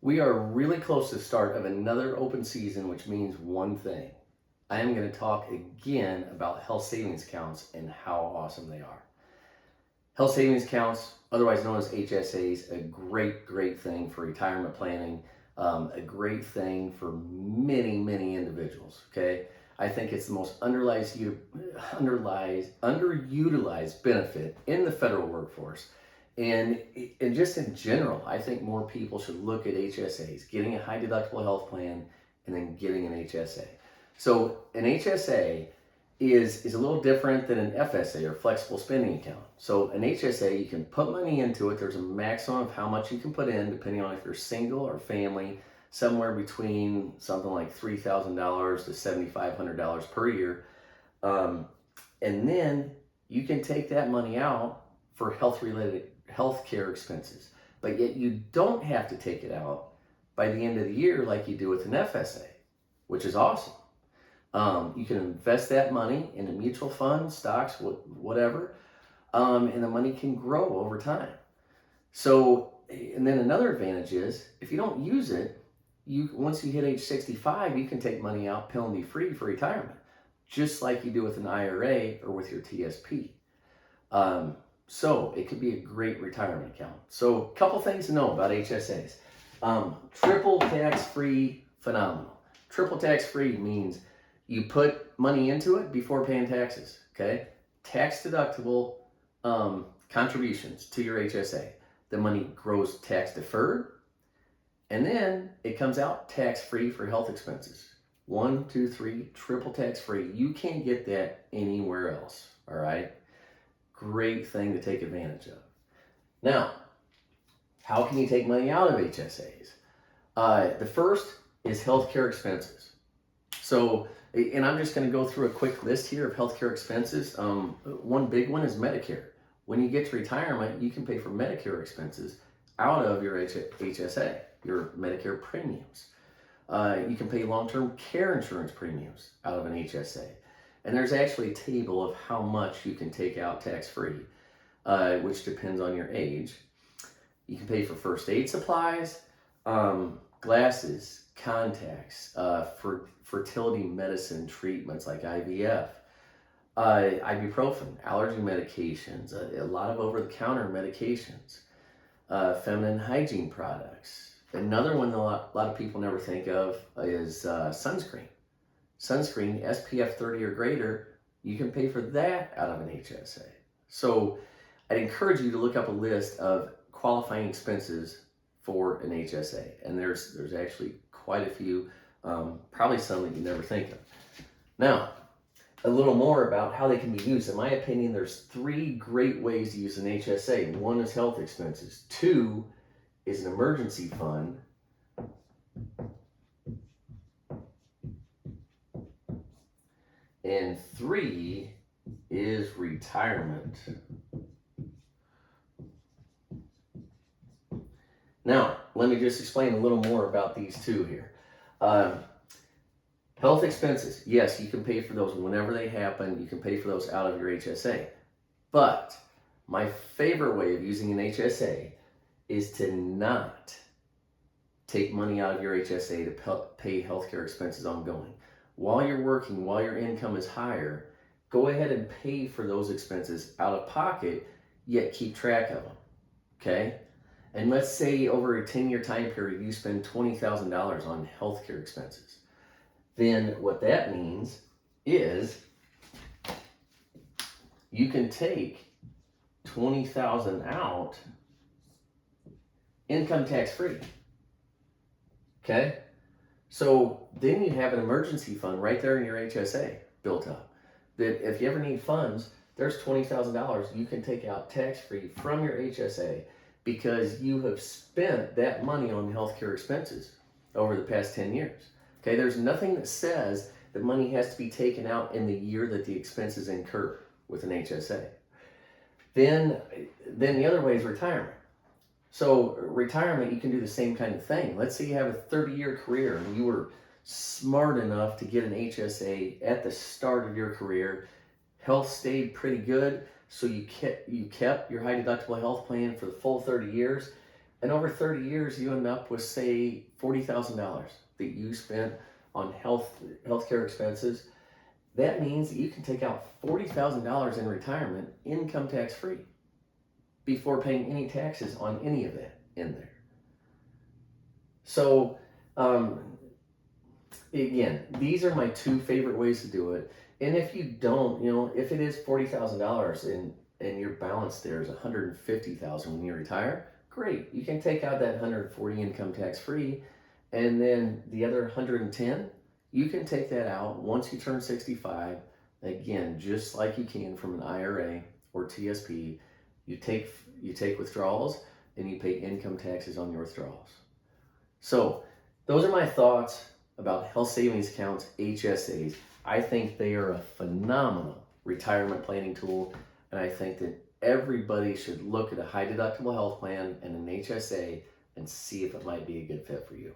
We are really close to the start of another open season, which means one thing. I am going to talk again about health savings accounts and how awesome they are. Health savings accounts, otherwise known as HSAs, a great thing for retirement planning, a great thing for many individuals, okay? I think it's the most underutilized benefit in the federal workforce. And just in general, I think more people should look at HSAs, getting a high deductible health plan and then getting an HSA. So an HSA is a little different than an FSA or flexible spending account. So an HSA, you can put money into it. There's a maximum of how much you can put in, depending on if you're single or family, somewhere between something like $3,000 to $7,500 per year. And then you can take that money out for healthcare expenses, but yet you don't have to take it out by the end of the year like you do with an FSA, which is awesome. You can invest that money in a mutual fund, stocks, whatever, and the money can grow over time. So, and then another advantage is if you don't use it, once you hit age 65, you can take money out penalty free for retirement, just like you do with an IRA or with your TSP. So it could be a great retirement account. So a couple things to know about HSAs. Triple tax-free, phenomenal. Triple tax-free means you put money into it before paying taxes, okay? Tax deductible contributions to your HSA. The money grows tax deferred, and then it comes out tax-free for health expenses. 1, 2, 3, triple tax-free. You can't get that anywhere else, all right? Great thing to take advantage of. Now, how can you take money out of HSAs? The first is healthcare expenses. So, and I'm just going to go through a quick list here of healthcare expenses. One big one is Medicare. When you get to retirement, you can pay for Medicare expenses out of your HSA, your Medicare premiums. You can pay long-term care insurance premiums out of an HSA. And there's actually a table of how much you can take out tax-free, which depends on your age. You can pay for first aid supplies, glasses, contacts, for fertility medicine treatments like IVF, ibuprofen, allergy medications, a lot of over-the-counter medications, feminine hygiene products. Another one that a lot of people never think of is sunscreen. Sunscreen, SPF 30 or greater, you can pay for that out of an HSA. So I'd encourage you to look up a list of qualifying expenses for an HSA. And there's actually quite a few, probably some that you never think of. Now, a little more about how they can be used. In my opinion, there's 3 great ways to use an HSA. 1 is health expenses. 2 is an emergency fund. And 3 is retirement. Now, let me just explain a little more about these 2 here. Health expenses, yes, you can pay for those whenever they happen. You can pay for those out of your HSA. But my favorite way of using an HSA is to not take money out of your HSA to pay healthcare expenses ongoing. While you're working, while your income is higher, go ahead and pay for those expenses out of pocket, yet keep track of them, okay? And let's say over a 10-year time period, you spend $20,000 on healthcare expenses. Then what that means is you can take $20,000 out income tax free, okay? So then you have an emergency fund right there in your HSA built up. That if you ever need funds, there's $20,000 you can take out tax-free from your HSA because you have spent that money on healthcare expenses over the past 10 years. Okay, there's nothing that says that money has to be taken out in the year that the expenses incur with an HSA. Then the other way is retirement. So retirement, you can do the same kind of thing. Let's say you have a 30-year career and you were smart enough to get an HSA at the start of your career. Health stayed pretty good, so you kept your high deductible health plan for the full 30 years. and over 30 years you end up with, say, $40,000 that you spent on healthcare expenses. That means that you can take out $40,000 in retirement income tax free before paying any taxes on any of that in there. So again, these are my two favorite ways to do it. And if you don't, if it is $40,000 and your balance there is $150,000 when you retire, great. You can take out that $140 income tax free, and then the other $110, you can take that out once you turn 65. Again, just like you can from an IRA or TSP, you take withdrawals and you pay income taxes on your withdrawals. So those are my thoughts about health savings accounts, HSAs. I think they are a phenomenal retirement planning tool, and I think that everybody should look at a high deductible health plan and an HSA and see if it might be a good fit for you.